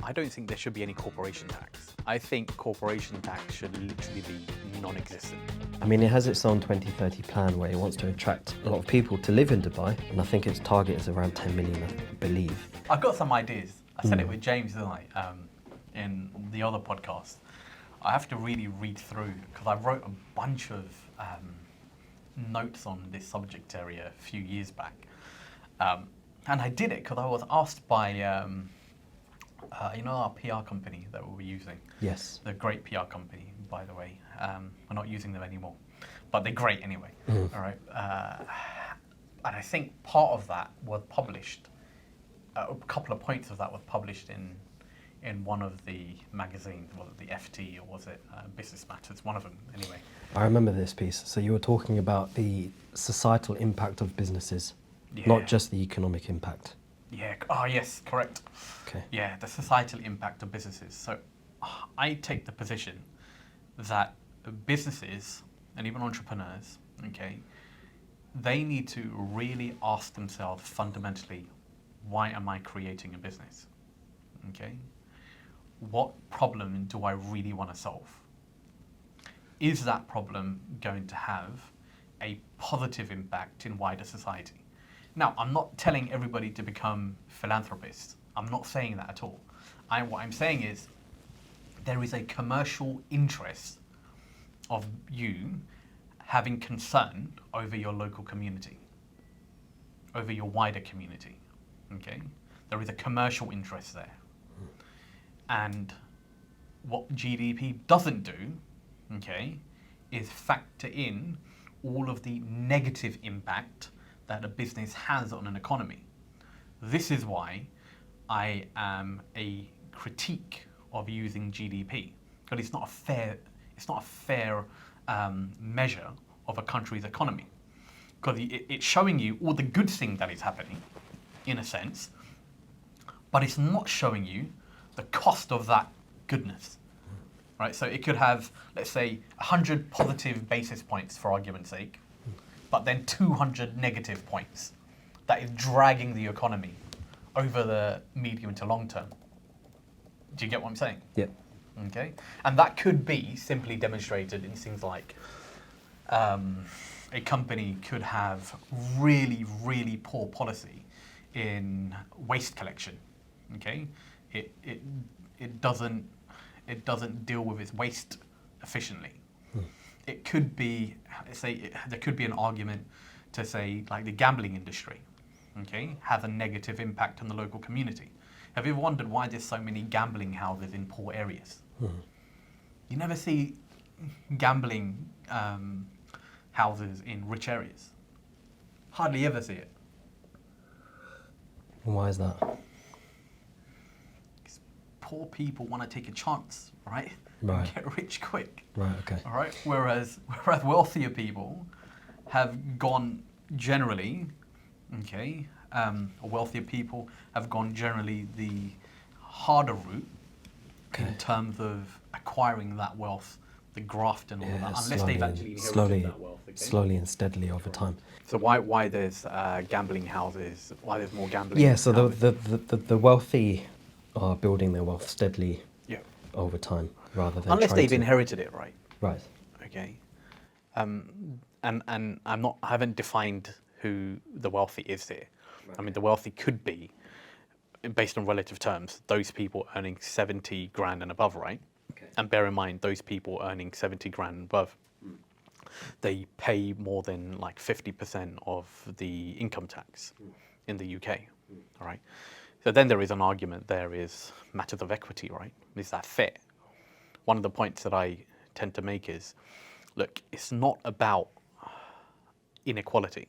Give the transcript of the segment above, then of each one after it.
I don't think there should be any corporation tax. I think corporation tax should literally be non-existent. I mean, it has its own 2030 plan where it wants to attract a lot of people to live in Dubai, and I think its target is around 10 million, I believe. I've got some ideas. I said it with James, didn't I, in the other podcast. I have to really read through, because I wrote a bunch of notes on this subject area a few years back. And I did it because I was asked by, our PR company that we were using. Yes. The great PR company, by the way. We're not using them anymore, but they're great anyway. All right. And I think part of that was published. A couple of points of that was published in one of the magazines. Was it the FT or was it Business Matters? One of them, anyway. I remember this piece. So you were talking about the societal impact of businesses, not just the economic impact. Yeah. Oh, yes, correct. Okay. Yeah, the societal impact of businesses. So I take the position that businesses and even entrepreneurs, okay, they need to really ask themselves fundamentally, why am I creating a business? Okay. What problem do I really want to solve? Is that problem going to have a positive impact in wider society? Now, I'm not telling everybody to become philanthropists. I'm not saying that at all. What I'm saying is there is a commercial interest of you having concern over your local community, over your wider community, okay? There is a commercial interest there. And what GDP doesn't do, okay, is factor in all of the negative impact that a business has on an economy. This is why I am a critique of using GDP, because it's not a fair measure of a country's economy, because it's showing you all the good things that is happening, in a sense, but it's not showing you the cost of that goodness. Right? So it could have, let's say, 100 positive basis points for argument's sake, but then 200 negative points that is dragging the economy over the medium to long term. Do you get what I'm saying? Yeah. Okay. And that could be simply demonstrated in things like a company could have really, really poor policy in waste collection. Okay. It doesn't deal with its waste efficiently. It could be, there could be an argument to say, like the gambling industry, okay, has a negative impact on the local community. Have you ever wondered why there's so many gambling houses in poor areas? You never see gambling houses in rich areas. Hardly ever see it. And why is that? Because poor people want to take a chance, right? Right. And get rich quick. Right, okay. All right. Whereas wealthier people have gone generally, okay, wealthier people have gone generally the harder route in terms of acquiring that wealth, the graft and all that, unless they've actually inherited that wealth. Okay? Slowly and steadily over time. So why there's gambling houses? Why there's more gambling? Yeah. So the wealthy are building their wealth steadily over time, rather than unless they've inherited it, right? Right. Okay. And I haven't defined who the wealthy is here. Right. I mean, the wealthy could be, based on relative terms, those people earning 70 grand and above, right? Okay. And bear in mind, those people earning 70 grand and above, they pay more than like 50% of the income tax in the UK, all right? So then there is an argument, there is matters of equity, right? Is that fair? One of the points that I tend to make is, look, it's not about inequality,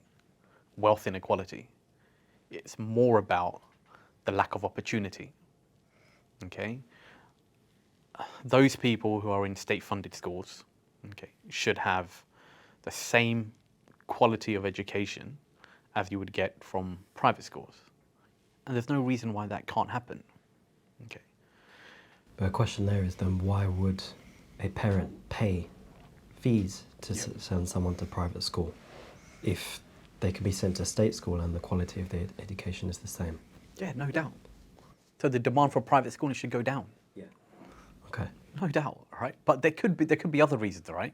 wealth inequality. It's more about the lack of opportunity, okay? Those people who are in state-funded schools, okay, should have the same quality of education as you would get from private schools. And there's no reason why that can't happen, okay? But the question there is then why would a parent pay fees to send someone to private school if they could be sent to state school and the quality of their education is the same? Yeah, no doubt. So the demand for private schooling should go down. Yeah. Okay. No doubt, all right? But there could be other reasons, all right?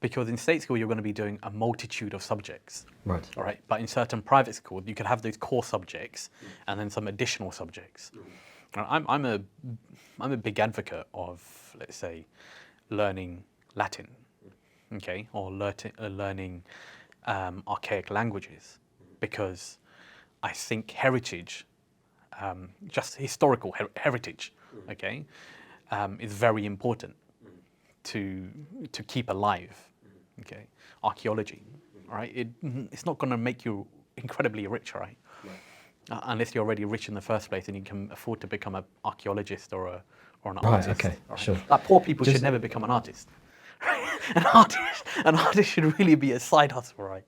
Because in state school, you're going to be doing a multitude of subjects. Right. All right. But in certain private schools, you could have those core subjects and then some additional subjects. I'm a big advocate of, let's say, learning Latin, okay, or learning archaic languages, because I think heritage, just historical heritage, okay, is very important to keep alive. Okay, archaeology, all right. It's not going to make you incredibly rich, all right? Unless you're already rich in the first place and you can afford to become an archaeologist or an artist. Okay, right? sure. Like poor people should never become an artist. An artist should really be a side hustle, right?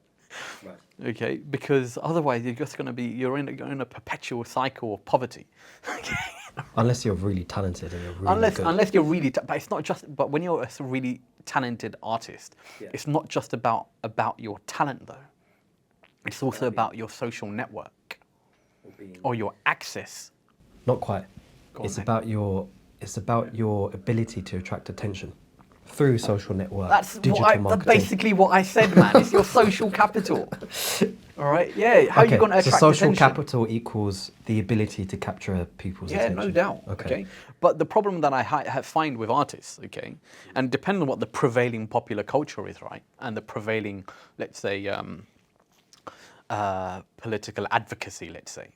Okay, because otherwise you're in a perpetual cycle of poverty. Okay. Unless you're really talented and you're really good. Unless you're really, but it's not just. But when you're a really talented artist, it's not just about your talent though. It's also about your social network or your access. Not quite. Go on, It's then. about your ability to attract attention through social network, That's digital that's marketing. basically what I said, man. It's your social capital. All right. Yeah. How are you going to attract so social attention? capital equals the ability to capture people's Yeah, attention. no doubt. Okay. But the problem that I find with artists, okay, and depending on what the prevailing popular culture is, right, and the prevailing, let's say, political advocacy, let's say,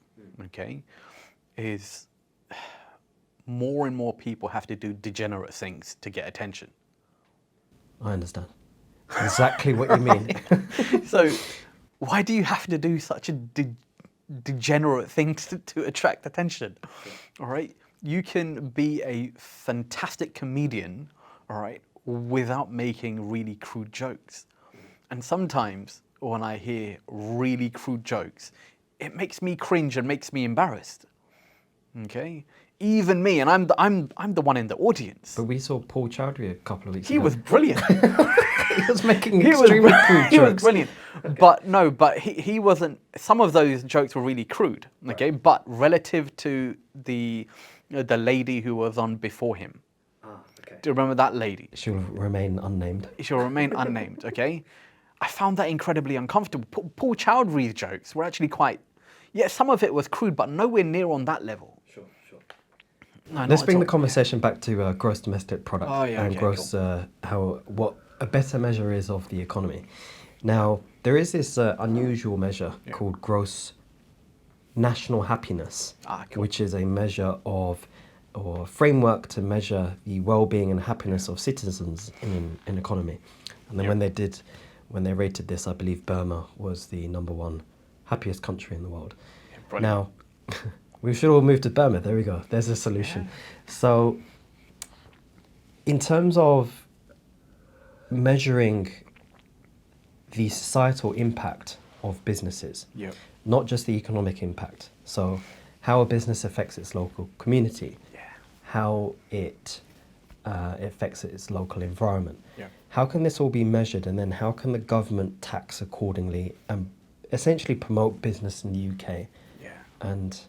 okay, is more and more people have to do degenerate things to get attention. I understand exactly what you mean. So why do you have to do such a degenerate thing to attract attention? All right, you can be a fantastic comedian, all right, without making really crude jokes. And sometimes when I hear really crude jokes, it makes me cringe and makes me embarrassed. Okay, even me, and I'm the one in the audience. But we saw Paul Chowdhury a couple of weeks He ago. was brilliant. He was making extremely crude He was jokes. brilliant. But he wasn't. Some of those jokes were really crude. Okay, but relative to the lady who was on before him. Okay. Do you remember that lady? She'll remain unnamed. She'll remain unnamed. Okay, I found that incredibly uncomfortable. Paul Chowdhury's jokes were actually quite. Yeah, some of it was crude, but nowhere near on that level. Sure. No, Let's not bring at the all. conversation back to gross domestic product Oh, yeah, and okay, gross what a better measure is of the economy. Now there is this unusual measure called gross national happiness, Cool. which is a measure of or framework to measure the well-being and happiness of citizens in an economy. And then when they rated this, I believe Burma was the #1 happiest country in the world. Brilliant. Now, we should all move to Burma. There we go. There's a solution. So, in terms of measuring the societal impact of businesses, not just the economic impact. So, how a business affects its local community, how it affects its local environment. How can this all be measured, and then how can the government tax accordingly and essentially promote business in the UK and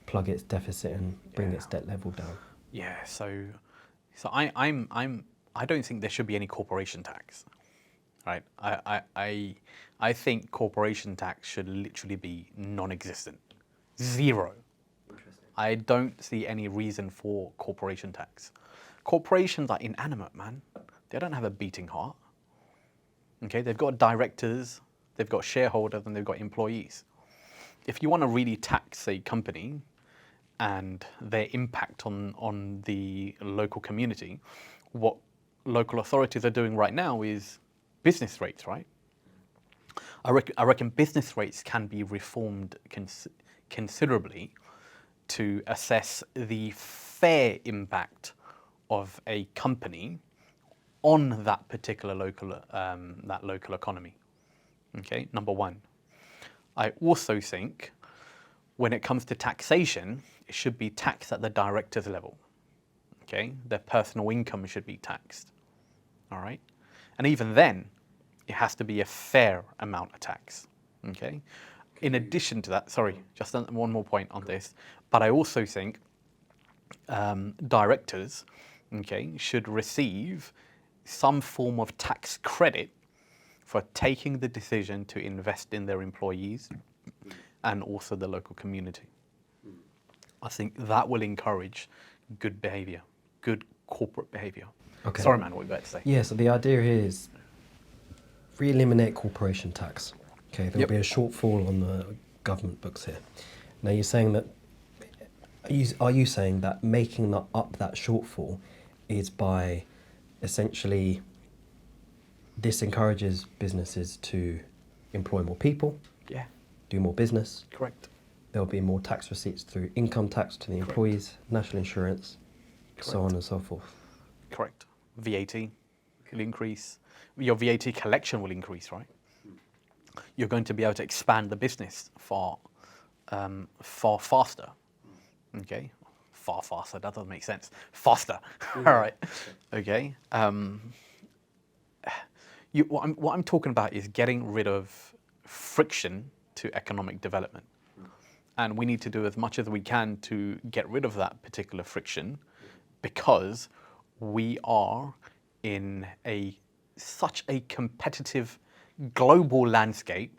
plug its deficit and bring its debt level down? Yeah, so I don't think there should be any corporation tax, right? I think corporation tax should literally be non-existent, zero. I don't see any reason for corporation tax. Corporations are inanimate, man. They don't have a beating heart. Okay, they've got directors, they've got shareholders, and they've got employees. If you want to really tax a company and their impact on the local community, what local authorities are doing right now is business rates, right? I reckon business rates can be reformed considerably to assess the fair impact of a company on that particular local economy. Okay, #1. I also think when it comes to taxation, it should be taxed at the director's level. Okay, their personal income should be taxed. All right, and even then, it has to be a fair amount of tax. Okay. In addition to that, sorry, just one more point on this, but I also think directors, okay, should receive some form of tax credit for taking the decision to invest in their employees and also the local community. I think that will encourage good behavior, good corporate behavior. Okay. Sorry, man, what were you about to say? Yeah, so the idea here is re-eliminate corporation tax. Okay, there'll Yep. be a shortfall on the government books here. Now you're saying that, are you saying that making up that shortfall is by essentially this encourages businesses to employ more people, Yeah, do more business, correct. there'll be more tax receipts through income tax to the Correct. employees, national insurance, so Correct. on and so forth. Correct. VAT will increase. Your VAT collection will increase, right? You're going to be able to expand the business far faster. Okay, far faster. That doesn't make sense. Faster. All right. Okay. What I'm talking about is getting rid of friction to economic development, and we need to do as much as we can to get rid of that particular friction, because we are in such a competitive global landscape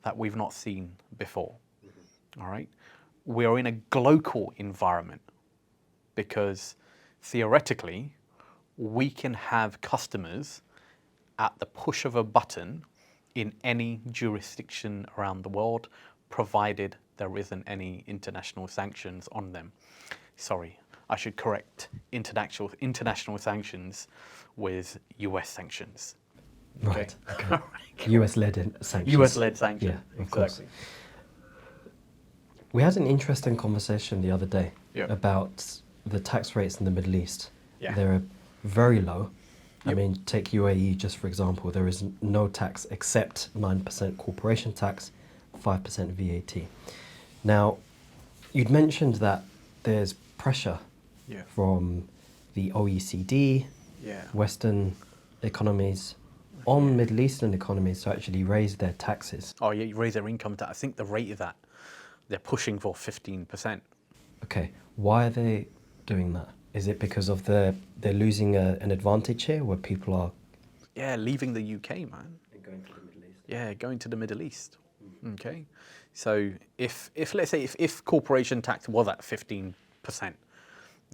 that we've not seen before. All right, we are in a global environment because theoretically we can have customers at the push of a button in any jurisdiction around the world, provided there isn't any international sanctions on them. Sorry, I should correct international sanctions with US sanctions. Right. Okay. US-led sanctions. US-led sanctions. Yeah, of course. Exactly. We had an interesting conversation the other day Yep. about the tax rates in the Middle East. Yeah. They're very low. I Yep. mean, take UAE just for example, there is no tax except 9% corporation tax, 5% VAT. Now, you'd mentioned that there's pressure Yeah. from the OECD, Yeah. Western economies, on Middle Eastern economies to actually raise their taxes. Oh yeah, you raise their income tax. I think the rate of that, they're pushing for 15%. Okay, why are they doing that? Is it because of they're losing an advantage here where people are Yeah, leaving the UK, man. going to the Middle East? Yeah, going to the Middle East. Okay, so if let's say if corporation tax was at 15%,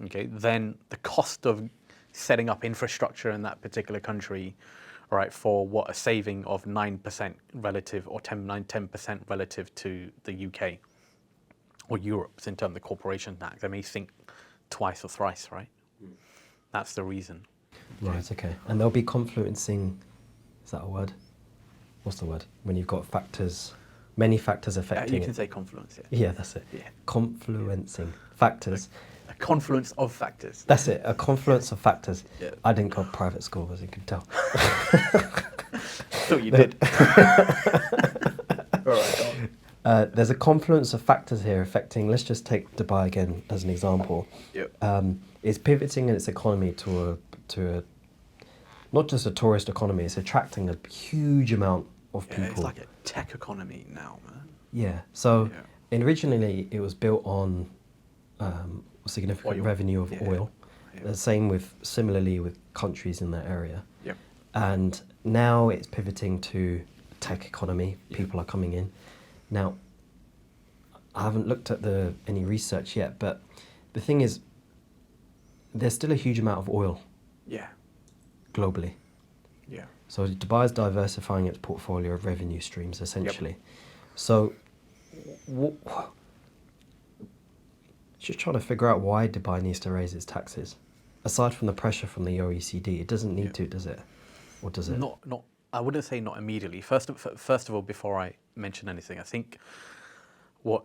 okay, then the cost of setting up infrastructure in that particular country, right, for what a saving of 9% relative or 10% relative to the UK or Europe in terms of corporation tax. I mean, think twice or thrice, right? That's the reason. Right, okay. And they'll be confluencing, is that a word? What's the word? When you've got factors, many factors affecting You can it. say confluence, yeah. Yeah, that's it. Yeah. Confluencing factors. A confluence of factors. That's it, a confluence of factors. Yeah. I didn't go to private school, as you can tell. Thought you did. All right, go on. There's a confluence of factors here affecting, let's just take Dubai again as an example. Yep. It's pivoting its economy to a not just a tourist economy, it's attracting a huge amount of people. Yeah, it's like a tech economy now, man. Yeah, so Yeah. originally it was built on significant Oil. revenue of Yeah. oil. Yeah. The same similarly with countries in that area. Yep. And now it's pivoting to tech economy. Yeah. People are coming in. Now, I haven't looked at any research yet, but the thing is, there's still a huge amount of oil Yeah. globally. Yeah. So Dubai is diversifying its portfolio of revenue streams, essentially. So, just trying to figure out why Dubai needs to raise its taxes. Aside from the pressure from the OECD, it doesn't need to, does it? Or does it? Not. I wouldn't say not immediately. First of all, before I mention anything, I think what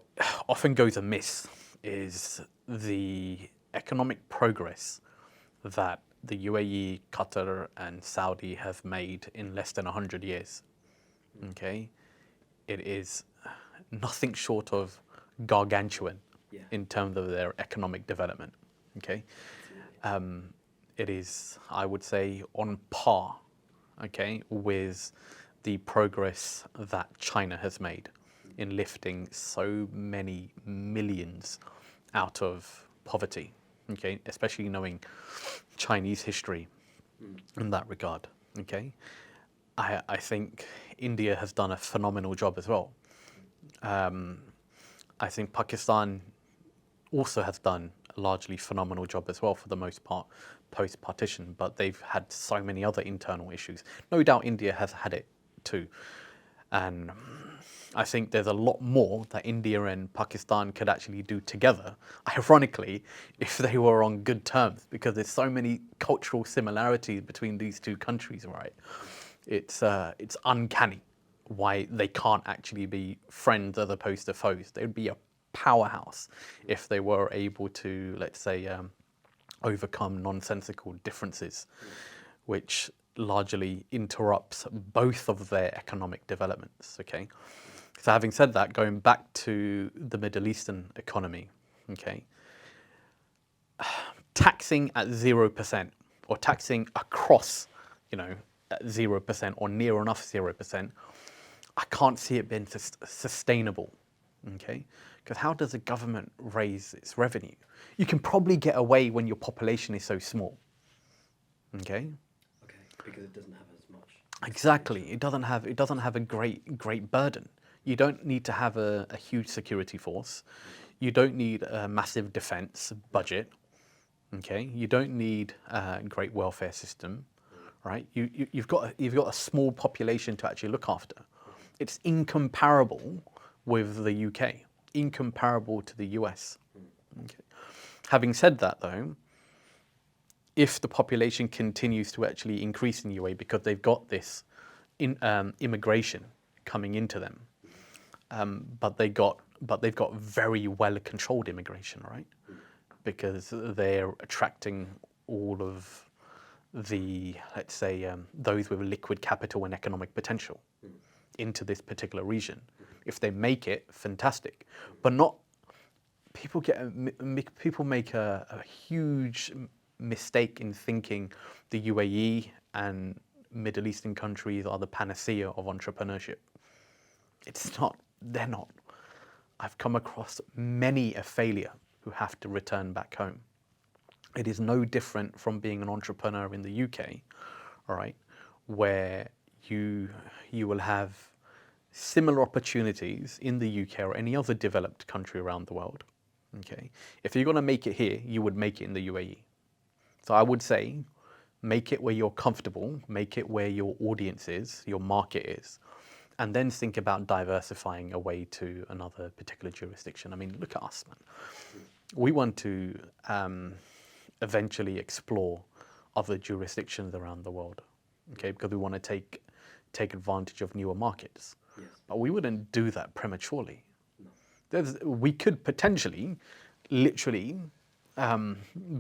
often goes amiss is the economic progress that the UAE, Qatar, and Saudi have made in less than 100 years. Okay, it is nothing short of gargantuan in terms of their economic development. Okay, it is, I would say, on par, okay, with the progress that China has made in lifting so many millions out of poverty. okay, especially knowing Chinese history in that regard, okay. I think India has done a phenomenal job as well. I think Pakistan also has done a largely phenomenal job as well for the most part post-partition, but they've had so many other internal issues. No doubt India has had it too. And I think there's a lot more that India and Pakistan could actually do together, ironically, if they were on good terms, because there's so many cultural similarities between these two countries, right? It's uncanny why they can't actually be friends as opposed to foes. They'd be a powerhouse if they were able to, let's say, overcome nonsensical differences, which largely interrupts both of their economic developments, okay? So having said that, going back to the Middle Eastern economy, okay, taxing at 0% or taxing across, at 0% or near enough 0%, I can't see it being sustainable, okay? Because how does a government raise its revenue? You can probably get away when your population is so small, okay? Okay, because it doesn't have as much. Exactly, it doesn't have a great burden. You don't need to have a huge security force. You don't need a massive defense budget, okay? You don't need a great welfare system, right? You've got a small population to actually look after. It's incomparable with the UK, incomparable to the US. Okay. Having said that, though, if the population continues to actually increase in the UAE because they've got this immigration coming into them, but they've got very well controlled immigration, right? Because they're attracting all of the, let's say, those with liquid capital and economic potential into this particular region. If they make it, fantastic, but not. People make a huge mistake in thinking the UAE and Middle Eastern countries are the panacea of entrepreneurship. It's not. They're not. I've come across many a failure who have to return back home. It is no different from being an entrepreneur in the UK, all right, where you will have similar opportunities in the UK or any other developed country around the world. Okay, if you're going to make it here, you would make it in the UAE. So I would say, make it where you're comfortable, make it where your audience is, your market is, and then think about diversifying away to another particular jurisdiction. I mean, look at us, man. We want to eventually explore other jurisdictions around the world, okay, because we want to take advantage of newer markets. Yes. But we wouldn't do that prematurely. We could potentially, literally,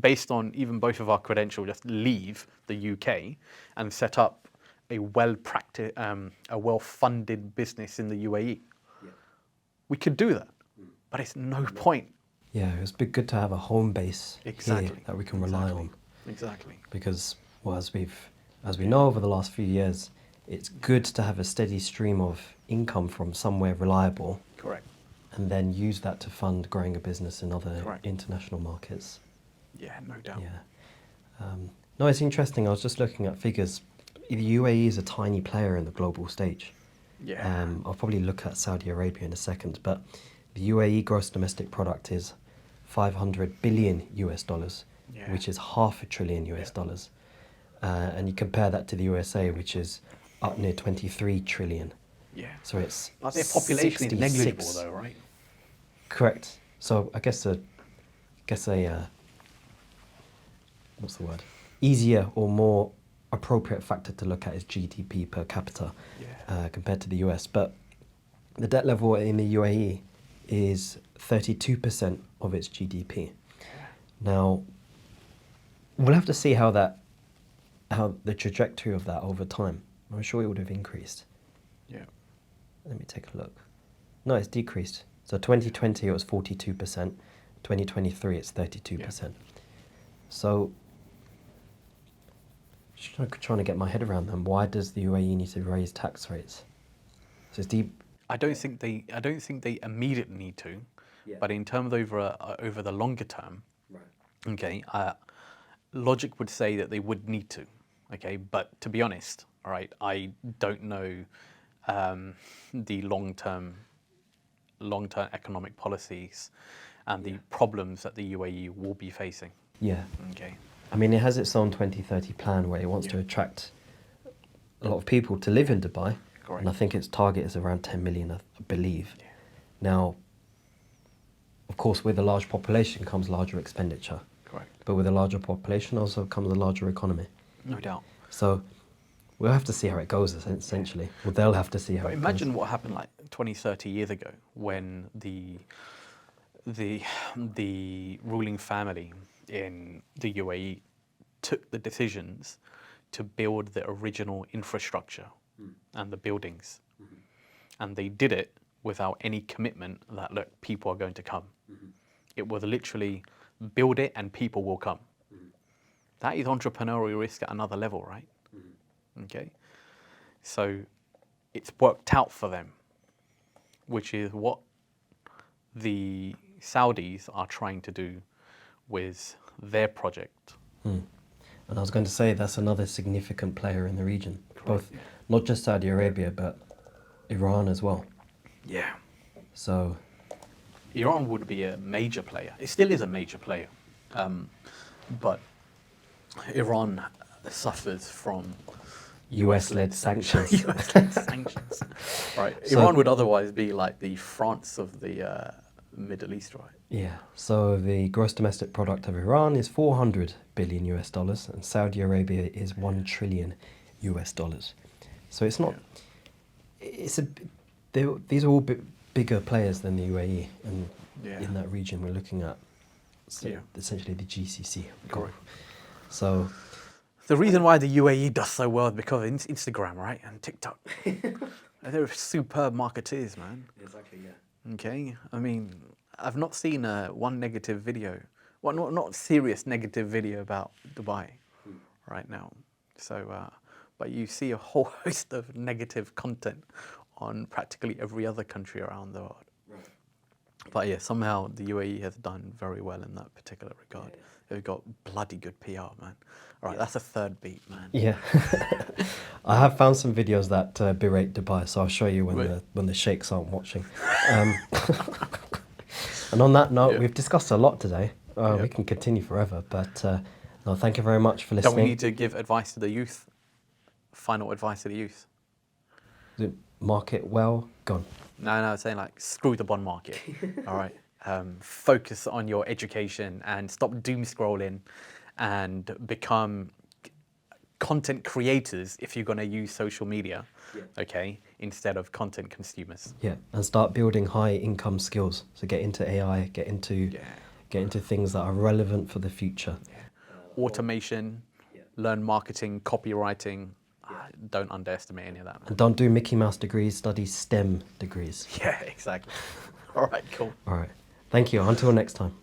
based on even both of our credentials, just leave the UK and set up a well-funded business in the UAE. Yeah. We could do that, but it's no point. Yeah, it's good to have a home base Exactly. here that we can rely on. Exactly. Because, well, as we know over the last few years, it's good to have a steady stream of income from somewhere reliable. Correct. And then use that to fund growing a business in other Correct. international markets. Yeah, no doubt. Yeah. No, it's interesting. I was just looking at figures. The UAE is a tiny player in the global stage. Yeah. I'll probably look at Saudi Arabia in a second, but the UAE gross domestic product is 500 billion US dollars, Yeah. which is $500 billion US dollars. And you compare that to the USA, which is up near 23 trillion. Yeah. So it's But their population is 66. negligible, though, right? Correct. So I guess a what's the word? Easier or more appropriate factor to look at is GDP per capita compared to the US. But the debt level in the UAE is 32% of its GDP. Now, we'll have to see how the trajectory of that over time. I'm sure it would have increased. Yeah. Let me take a look. No, it's decreased. So 2020 it was 42%. 2023 it's 32%. So just trying to get my head around them. Why does the UAE need to raise tax rates? So it's deep. I don't think they immediately need to, Yeah. but in terms over the longer term, Right. Okay, logic would say that they would need to. Okay, but to be honest, all right, I don't know the long-term economic policies and the problems that the UAE will be facing. Yeah. Okay. I mean, it has its own 2030 plan where it wants to attract a lot of people to live in Dubai. Correct. And I think its target is around 10 million, I believe. Yeah. Now, of course, with a large population comes larger expenditure. Correct. But with a larger population also comes a larger economy. No doubt. So we'll have to see how it goes, essentially. Well, they'll have to see how But it imagine goes. what happened like 20, 30 years ago when the ruling family in the UAE took the decisions to build the original infrastructure and the buildings. And they did it without any commitment that, look, people are going to come. It was literally build it and people will come. That is entrepreneurial risk at another level, right? Okay. So it's worked out for them, which is what the Saudis are trying to do with their project. And I was going to say that's another significant player in the region, both yeah. not just Saudi Arabia, but Iran as well. Yeah. So, Iran would be a major player. It still is a major player. But Iran suffers from US-led sanctions. US-led sanctions. Right. So- Iran would otherwise be like the France of the Middle East, right? Yeah. So the gross domestic product of Iran is 400 billion US dollars, and Saudi Arabia is 1 trillion US dollars. So it's not. It's a. These are all bigger players than the UAE, and in that region we're looking at. So essentially the GCC. Correct. So The reason why the UAE does so well is because of Instagram, right? And TikTok. They're superb marketeers, man. exactly, yeah. Okay. I mean, I've not seen one negative video. Well, not serious negative video about Dubai right now. So, but you see a whole host of negative content on practically every other country around the world. Right. But yeah, somehow the UAE has done very well in that particular regard. They've got bloody good PR, man. All right, that's a third beat, man. Yeah. I have found some videos that berate Dubai, so I'll show you when Right. the sheikhs aren't watching. And on that note, we've discussed a lot today. We can continue forever, but no, thank you very much for listening. Don't we need to give advice to the youth? Final advice to the youth? Market well, gone. No, I'm saying like screw the bond market. All right. Focus on your education and stop doom scrolling and become content creators if you're going to use social media, okay, instead of content consumers. Yeah, and start building high income skills. So get into AI, get into things that are relevant for the future. Automation, learn marketing, copywriting. Don't underestimate any of that, man. And don't do Mickey Mouse degrees, study STEM degrees. Yeah, exactly. All right, cool. All right. Thank you. Until next time.